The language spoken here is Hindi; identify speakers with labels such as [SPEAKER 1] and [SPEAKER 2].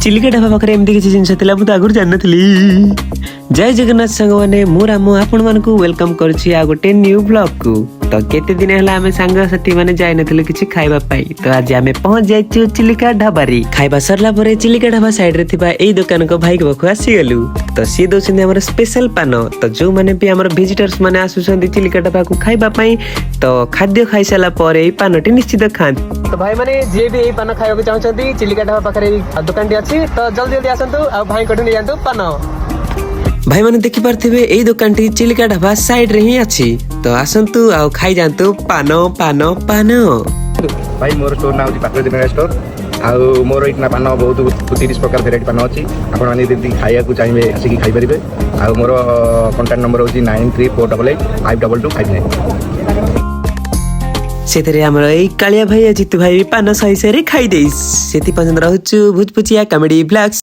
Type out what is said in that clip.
[SPEAKER 1] चिलिका ढाबा पाखे एमती किसी जिनस थिला मु आगुर जान नथली। जय जगन्नाथ सांग माने मु रामू आपण मानकु वेलकम करछि आ गोटे न्यू ब्लॉग को। तो केते दिन हला हमें सांग साथी माने जाय नथले किछि खाइबा पाई। तो आज हमें पहुंच जाइछु चिलिका ढाबा रे। खाइबा सरला परे चिलिका ढाबा साइड रे थिबा एई दुकान को भाई के बखु आसी गेलु। तो सी दोछन हमर स्पेशल पान। तो जो माने भी हमर विजिटर्स माने आसुछंदी चिलिका ढाबा को खाइबा पाई तो खाद्य खाइ साला परे एई पानटी निश्चित खान। तो भाई माने जे भी एई पान खाइबा चाहछंती चिलिका ढाबा पाखरे दुकान टी अछि। तो जल्दी जल्दी आसंतु आ भाई कोठे नै जानतु पान। भाई माने देखि पारथिबे एई दुकान टी चिलिका ढाबा साइड रे ही अछि। तो आसंतु आ खाइ जानतु पान पान पान।
[SPEAKER 2] भाई मोर स्टोर ना होची पात्र जनरल स्टोर आ मोर इतना पान बहुत 30 प्रकार वेराइटी पान अछि। आपण माने यदि खाइया को चाहिए आसी खाइ परिबे। आ मोर कांटेक्ट नंबर होची 9348852259।
[SPEAKER 1] सेतरे हमर एई कालिया भाई जितु भाई पान सही से रे खाइ देइस। सेति पसंद रहछु भुजपुचिया कॉमेडी ब्लॉग्स।